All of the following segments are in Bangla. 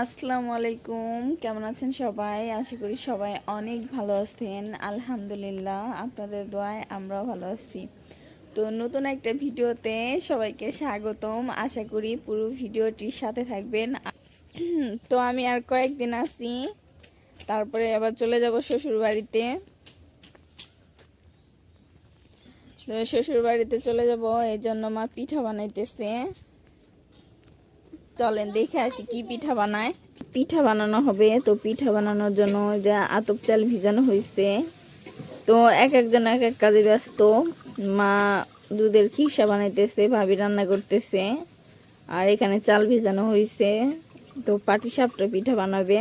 আসসালামু আলাইকুম, কেমন আছেন সবাই? আশা করি সবাই অনেক ভালো আছেন। আলহামদুলিল্লাহ, আপনাদের দোয়ায় আমরাও ভালো আছি। তো নতুন একটা ভিডিওতে সবাইকে স্বাগতম। আশা করি পুরো ভিডিওটির সাথে থাকবেন। তো আমি আর কয়েকদিন আছি, তারপরে আবার চলে যাব শ্বশুর বাড়িতে। তো শ্বশুর বাড়িতে চলে যাব, এই জন্য মা পিঠা বানাইতেছে। চলেন দেখে আসি কি পিঠা বানায়। পিঠা বানানো হবে, তো পিঠা বানানোর জন্য যে আতপ চাল ভিজানো হয়েছে। তো এক একজন এক এক কাজে ব্যস্ত। মা দুধের খিরসা বানাইতেছে, ভাবি রান্না করতেছে, আর এখানে চাল ভিজানো হয়েছে। তো পাটিসাপটা পিঠা বানাবে,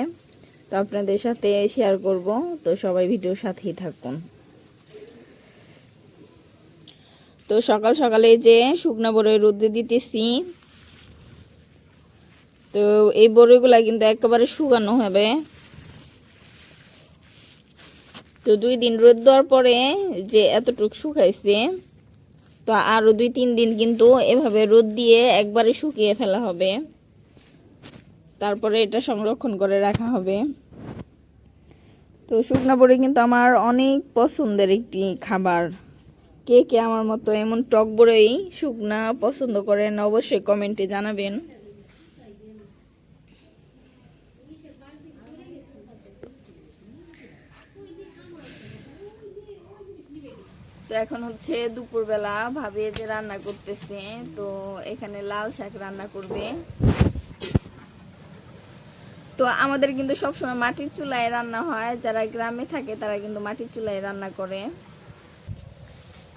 তো আপনাদের সাথে শেয়ার করব। তো সবাই ভিডিওর সাথেই থাকুন। তো সকাল সকালে যে শুকনা বড়ই রোদে দিতেছি। তো এই বড়িগুলা কিন্তু একেবারে শুকানো হবে। তো 2 দিন রোদ দেওয়ার পরে যে এতটুকু শুকাইছে, তো আরো 2-3 দিন কিন্তু এভাবে রোদ দিয়ে একবারে শুকিয়ে ফেলা হবে। তারপরে এটা সংরক্ষণ করে রাখা হবে। তো শুকনা বড়ি কিন্তু আমার অনেক পছন্দের একটি খাবার। কে কে আমার মতো এমন টক বড়ই শুকনা পছন্দ করেন অবশ্যই কমেন্টে জানাবেন। তো এখন হচ্ছে দুপুরবেলা, ভাবি যে রান্না করতেছে। তো এখানে লাল শাক রান্না করবে। তো আমাদের কিন্তু সবসময় মাটির চুলায় রান্না হয়, যারা গ্রামে থাকে তারা কিন্তু মাটির চুলায় রান্না করে।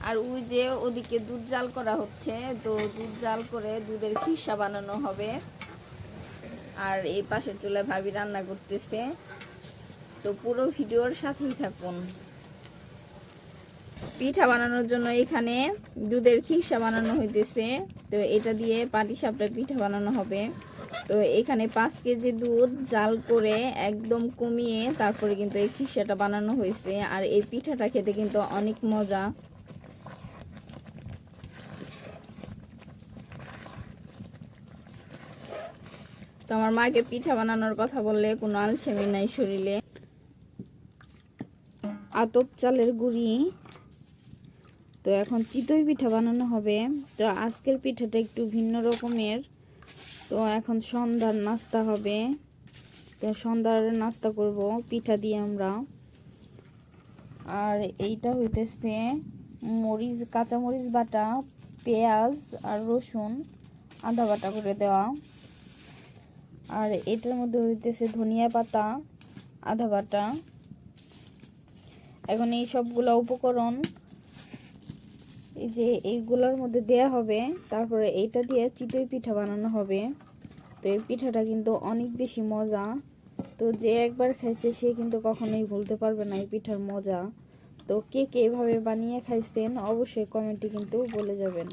আর ওই যে ওদিকে দুধ জাল করা হচ্ছে, তো দুধ জাল করে দুধের খিরসা বানানো হবে। আর এই পাশের চুলায় ভাবি রান্না করতেছে। তো পুরো ভিডিওর সাথেই থাকুন। পিঠা বানানোর জন্য এখানে দুধের খিরসা বানানো হইতেছে। তো এটা দিয়ে পাটিসাপটার পিঠা বানানো হবে। তো এখানে 5 কেজি দুধ জাল করে একদম কমিয়ে তারপরে কিন্তু এই খিরসাটা বানানো হয়েছে। আর এই পিঠাটা খেতে কিন্তু অনেক মজা। তো আমার মাকে পিঠা বানানোর কথা বললে কোনো আলসেমি নাই শরীরে। আতপ চালের গুঁড়ি। তো এখন চিতই পিঠা বানানো হবে। তো আজকের পিঠাটা একটু ভিন্ন রকমের। তো এখন সন্ধ্যার নাস্তা হবে। তো সন্ধ্যার নাস্তা করব পিঠা দিয়ে আমরা। আর এইটা হইতেছে মরিচ, কাঁচা মরিচ বাটা, পেঁয়াজ আর রসুন আদা বাটা করে দেওয়া। আর এটার মধ্যে হইতেছে ধনিয়া পাতা আদা বাটা। এখন এই সবগুলো উপকরণ এই যে এইগুলোর মধ্যে দেয়া হবে, তারপরে এইটা দিয়ে চিতই পিঠা বানানো হবে। তো এই পিঠাটা কিন্তু অনেক বেশি মজা। তো যে একবার খাইছে সে কিন্তু কখনোই ভুলতে পারবে না এই পিঠার মজা। তো কে কে এভাবে বানিয়ে খাইছেন অবশ্যই কমেন্টে কিন্তু বলে যাবেন।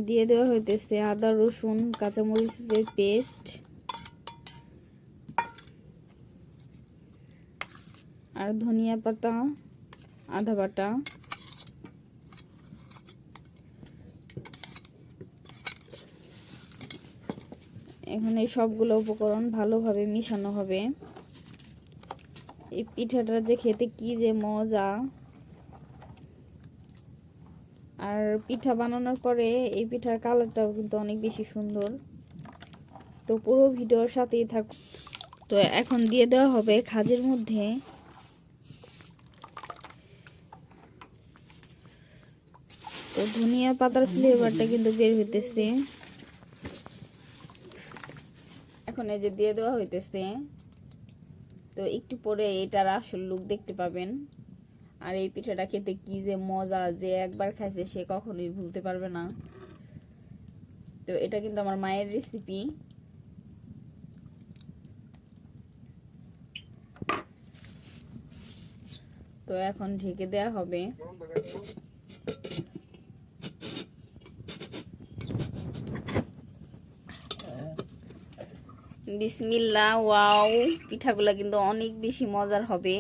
দিয়ে দেওয়া হইতেছে আদা রসুন কাঁচামরিচের পেস্ট আর ধনিয়া পাতা আদা বাটা। এখন এই সবগুলো উপকরণ ভালোভাবে মিশানো হবে। এই পিঠাটা যে খেতে কি যে মজা। আর পিঠা বানানোর পরে এই পিঠার কালারটাও কিন্তু অনেক বেশি সুন্দর। তো পুরো ভিডিওর সাথেই থাক। তো এখন দিয়ে দেওয়া হবে খাজের মধ্যে। তো ধনিয়া পাতার ফ্লেভারটা কিন্তু বের হইতেছে। এখন এই যে দিয়ে দেওয়া হইতেছে। তো একটু পরে এটার আসল লুক দেখতে পাবেন। আর এই পিঠাটা খেতে কি যে মজা, যে একবার খাইছে সে কখনোই ভুলতে পারবে না। তো এটা কিন্তু আমার মায়ের রেসিপি। তো এখন ঢেকে দেয়া হবে। বিসমিল্লাহ। ওয়াও, পিঠাগুলা কিন্তু অনেক বেশি মজার হবে।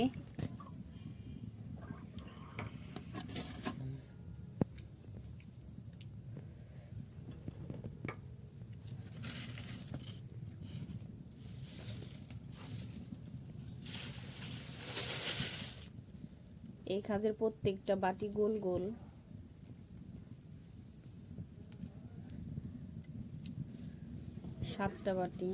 এই কাজের প্রত্যেকটা বাটি গোল গোল। সাতটা বাটি।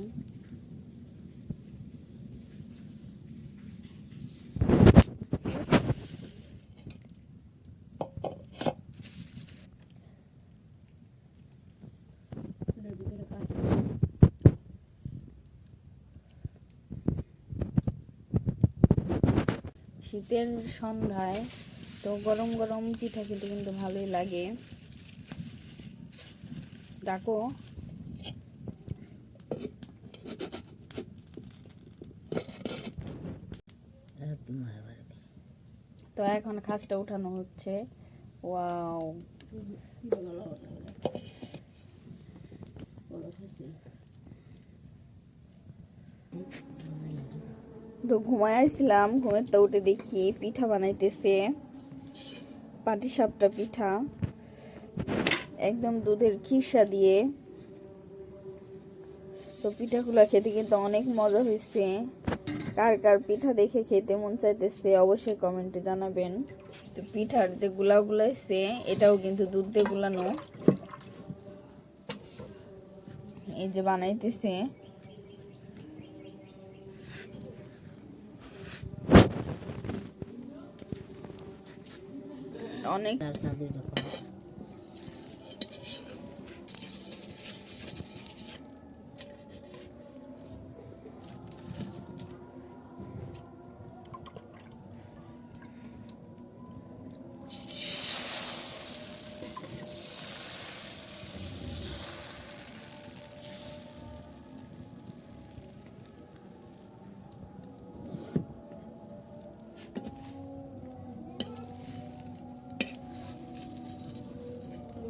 শীতের সন্ধ্যায় তো গরম গরম পিঠা খেতে কিন্তু ভালোই লাগে। ডাকো। তো এখন খাসটা উঠানো হচ্ছে। ওয়াও, তো ঘুমায় আসছিলাম, ঘুমের তো উঠে দেখি পিঠা বানাইতেছে, পাটিসাপটা পিঠা, একদম দুধের খিরসা দিয়ে। তো পিঠাগুলা খেতে কিন্তু অনেক মজা হয়েছে। কার কার পিঠা দেখে খেতে মন চাইতেছে অবশ্যই কমেন্টে জানাবেন। তো পিঠার যে গুলা গুলাইছে এটাও কিন্তু দুধ দিয়ে গুলানো। এই যে বানাইতেছে, অনেক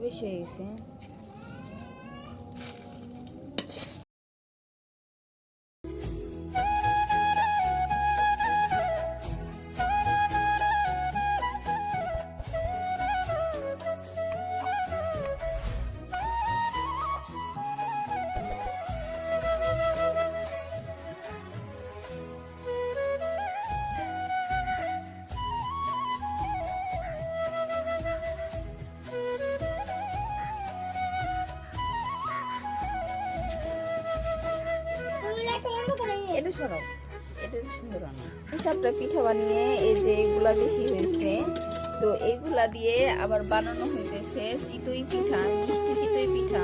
বেশি হয়ে গেছে। এটা সরাও, এটা সুন্দর রান্না। সবটা পিঠা বানিয়ে এই যে এগুলা বেশি হয়েছে, তো এগুলা দিয়ে আবার বানানো হইতেছে চিতই পিঠা, মিষ্টি চিতই পিঠা।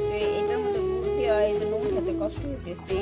তো এটার মধ্যে গুড় দেওয়া, এই জন্য খেতে কষ্ট হইতেছে।